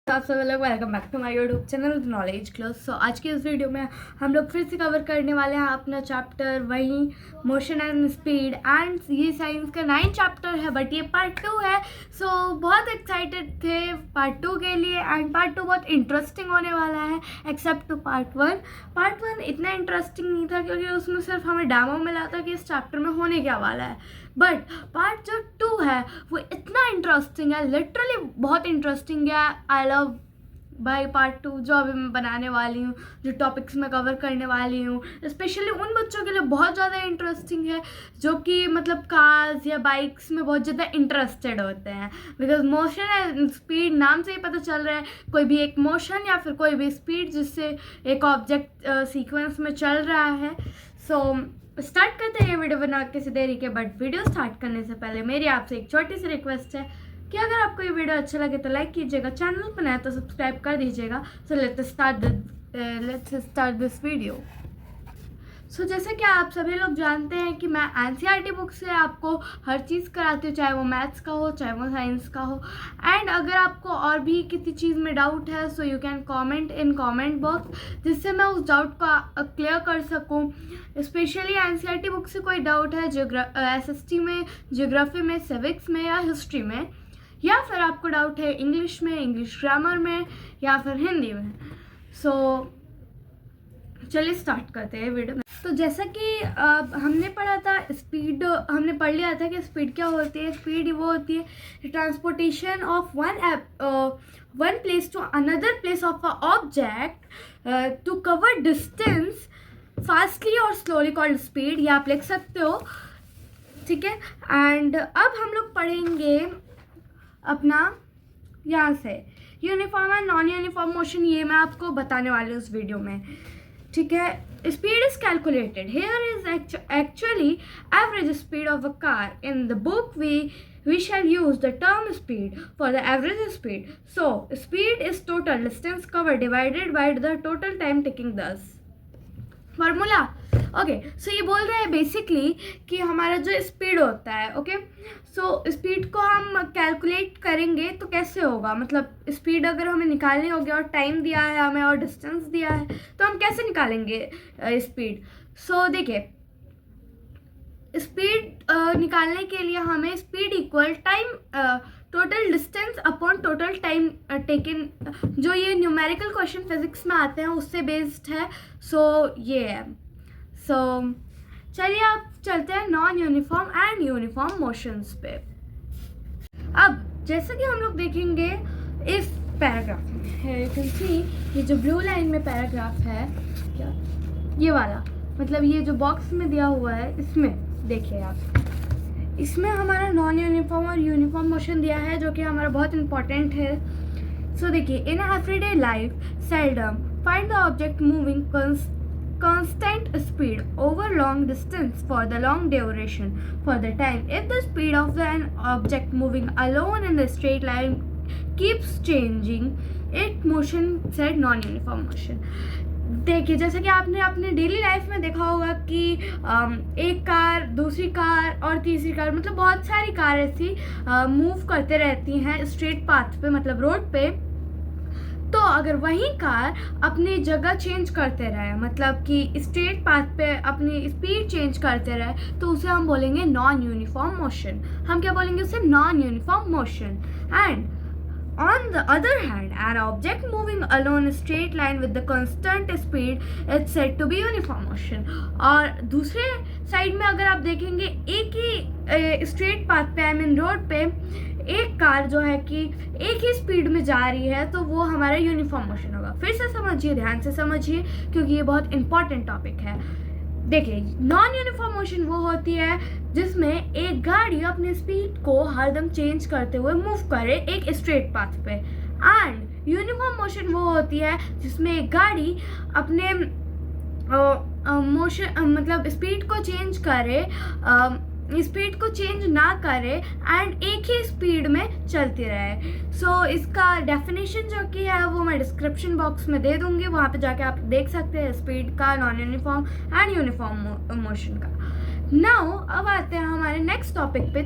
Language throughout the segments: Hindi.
आप सब लोग welcome back to my YouTube channel knowledge class. So आज की इस वीडियो में हम लोग फिर से कवर करने वाले हैं अपना चैप्टर वही मोशन एंड स्पीड। एंड ये साइंस का 9 चैप्टर है, बट ये पार्ट 2 है। सो बहुत एक्साइटेड थे पार्ट 2 के लिए। एंड पार्ट 2 बहुत इंटरेस्टिंग होने वाला है एक्सेप्ट टू पार्ट 1। पार्ट 1 इतना इंटरेस्टिंग नहीं था क्योंकि उसमें सिर्फ हमें डेमो मिला था कि इस चैप्टर में होने क्या वाला है। बट पार्ट जो 2 है वो इतना इंटरेस्टिंग है, लिटरली बहुत इंटरेस्टिंग है। आई लव भाई पार्ट 2 जो अभी मैं बनाने वाली हूँ, जो टॉपिक्स मैं कवर करने वाली हूँ, स्पेशली उन बच्चों के लिए बहुत ज़्यादा इंटरेस्टिंग है जो कि मतलब कार्स या बाइक्स में बहुत ज़्यादा इंटरेस्टेड होते हैं। बिकॉज मोशन एंड स्पीड नाम से ही पता चल रहा है, कोई भी एक मोशन या फिर कोई भी स्पीड जिससे एक ऑब्जेक्ट सीक्वेंस में चल रहा है। सो स्टार्ट करते हैं ये वीडियो बिना किसी देरी के। बट वीडियो स्टार्ट करने से पहले मेरी आपसे एक छोटी सी रिक्वेस्ट है कि अगर आपको ये वीडियो अच्छा लगे तो लाइक कीजिएगा, चैनल पर नया तो सब्सक्राइब कर दीजिएगा। So let's start this video. So जैसे कि आप सभी लोग जानते हैं कि मैं एनसीईआरटी बुक से आपको हर चीज़ कराती हूँ, चाहे वो मैथ्स का हो चाहे वो साइंस का हो। एंड अगर आपको और भी किसी चीज़ में डाउट है so you can comment in comment box, जिससे मैं उस डाउट को क्लियर कर सकूँ। स्पेशली एनसीईआरटी बुक से कोई डाउट है एसएसटी में, ज्योग्राफी में, सिविक्स में या हिस्ट्री में, या फिर आपको डाउट है इंग्लिश में, इंग्लिश ग्रामर में या फिर हिंदी में। सो चलिए स्टार्ट करते हैं वीडियो में। तो जैसा कि हमने पढ़ा था स्पीड, हमने पढ़ लिया था कि स्पीड क्या होती है। स्पीड वो होती है transportation of one place to another place of a object to cover distance fastly और स्लोली, कॉल्ड स्पीड। ये आप लिख सकते हो, ठीक है। एंड अब हम लोग पढ़ेंगे अपना यहाँ से uniform and non uniform motion. ये मैं आपको बताने वाली हूँ इस वीडियो में, ठीक है। Speed is calculated here is actually average speed of a car. In the book we shall use the term speed for the average speed. So speed is total distance covered divided by the total time taking thus formula. Okay, so ये बोल रहे हैं बेसिकली कि हमारा जो स्पीड होता है, ओके, सो स्पीड को हम कैलकुलेट करेंगे तो कैसे होगा। मतलब स्पीड अगर हमें निकालनी होगी और टाइम दिया है हमें और डिस्टेंस दिया है तो हम कैसे निकालेंगे स्पीड। सो देखिए, स्पीड निकालने के लिए हमें speed equal time total distance upon total time taken, जो ये न्यूमेरिकल क्वेश्चन फिजिक्स में आते हैं उससे बेस्ड है। सो ये है। सो चलिए आप चलते हैं non uniform and uniform motions पे। अब जैसा कि हम लोग देखेंगे इस पैराग्राफ में, यू कैन सी ये जो ब्लू लाइन में पैराग्राफ है, क्या ये वाला, मतलब ये जो बॉक्स में दिया हुआ है इसमें देखिए आप, इसमें हमारा नॉन यूनिफॉर्म और यूनिफॉर्म मोशन दिया है जो कि हमारा बहुत इंपॉर्टेंट है। सो देखिए, in everyday life seldom find the object moving constant speed over long distance for the long duration for the time. If the speed of an object moving alone in the straight line keeps changing, it motion said non-uniform motion. देखिए, जैसे कि आपने अपने डेली लाइफ में देखा होगा कि एक कार, दूसरी कार और तीसरी कार, मतलब बहुत सारी कार ऐसी मूव करते रहती हैं स्ट्रेट पाथ पे, मतलब रोड पे। तो अगर वही कार अपनी जगह चेंज करते रहे, मतलब कि स्ट्रेट पाथ पे अपनी स्पीड चेंज करते रहे, तो उसे हम बोलेंगे नॉन यूनिफॉर्म मोशन। हम क्या बोलेंगे उसे? Non uniform motion. And on the other hand, an object moving along a straight line with the constant speed is said to be uniform motion. और दूसरे साइड में अगर आप देखेंगे एक ही स्ट्रेट पाथ पे, आई मीन रोड पे, एक कार जो है कि एक ही स्पीड में जा रही है तो वो हमारा यूनिफॉर्म मोशन होगा। फिर से समझिए, ध्यान से समझिए क्योंकि ये बहुत इंपॉर्टेंट टॉपिक है। देखिए, नॉन यूनिफॉर्म मोशन वो होती है जिसमें एक गाड़ी अपने स्पीड को हरदम चेंज करते हुए मूव करे एक स्ट्रेट पाथ पे। एंड यूनिफॉर्म मोशन वो होती है जिसमें एक गाड़ी अपने मोशन मतलब स्पीड को चेंज करे, स्पीड को चेंज ना करे एंड एक ही स्पीड में चलती रहे। सो इसका डेफिनेशन जो कि है वो मैं डिस्क्रिप्शन बॉक्स में दे दूंगी, वहाँ पे जाके आप देख सकते हैं स्पीड का, non uniform and uniform motion का। नाउ अब आते हैं हमारे नेक्स्ट टॉपिक पे,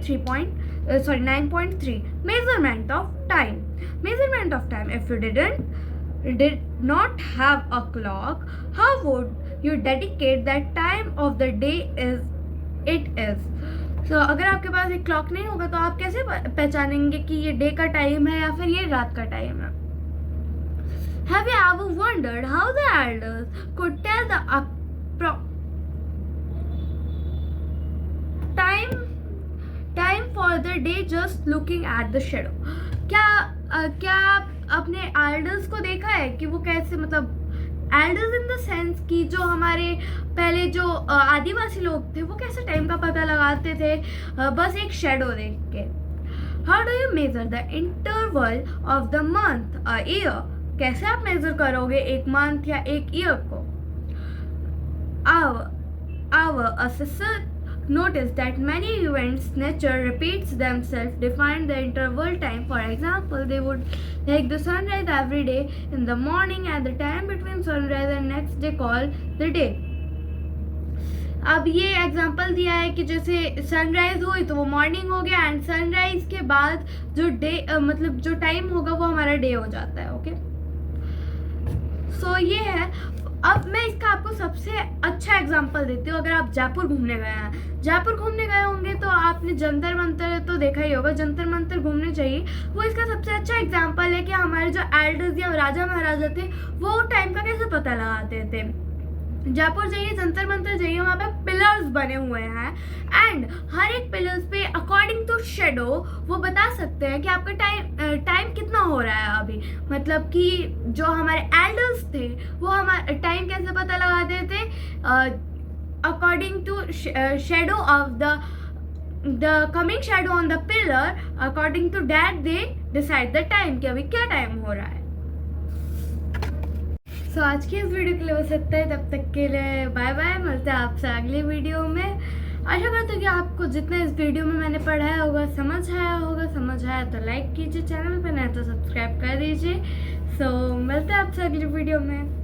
9.3 measurement of time. Measurement of time. If you did not have a clock, how would you dedicate that time of the day it is? So अगर आपके पास एक क्लॉक नहीं होगा तो आप कैसे पहचानेंगे कि ये डे का टाइम है या फिर ये रात का टाइम है? Have you ever wondered how the elders could tell the time for the day just looking at the shadow? क्या आप अपने एल्डर्स को देखा है कि वो कैसे, मतलब एल्डर्स इन द सेंस कि जो हमारे पहले जो आदिवासी लोग थे वो कैसे टाइम का पता लगाते थे बस एक शेडो देख के. How do you measure the interval of the month year? कैसे आप मेजर करोगे एक मंथ या एक ईयर को? Our assessor noticed that many events nature repeats themselves, define the interval time. For example, they would take the sunrise every day in the morning and the time between sunrise and next day called the day. अब ये एग्जांपल दिया है कि जैसे सनराइज हुई तो वो मॉर्निंग हो गया एंड सनराइज के बाद जो डे मतलब जो टाइम होगा वो हमारा डे हो जाता है. ओके, सो ये है. अब मैं इसका आपको सबसे अच्छा एग्जांपल देती हूँ. अगर आप जयपुर घूमने गए होंगे तो आपने जंतर मंतर तो देखा ही होगा. जंतर मंतर घूमने चाहिए. वो इसका सबसे अच्छा एग्जांपल है कि हमारे जो एल्डर्स या राजा महाराजा थे वो टाइम का कैसे पता लगाते थे. जयपुर जाइए, जंतर मंतर जाइए, वहाँ पे पिलर्स बने हुए हैं एंड हर एक पिलर्स पे अकॉर्डिंग टू शेडो वो बता सकते हैं कि आपका टाइम कितना हो रहा है अभी. मतलब कि जो हमारे एल्डर्स थे वो हमारा टाइम कैसे पता लगाते थे? According to shadow of the coming shadow on the pillar, according to that they decide the time कि अभी क्या टाइम हो रहा है. सो आज की इस वीडियो के लिए बस इतना ही. तब तक के लिए बाय बाय. मिलते हैं आपसे अगली वीडियो में. आशा करते हैं कि आपको जितना इस वीडियो में मैंने पढ़ाया होगा समझ आया तो लाइक कीजिए, चैनल पर नए तो सब्सक्राइब कर दीजिए. सो मिलते हैं आपसे अगली वीडियो में.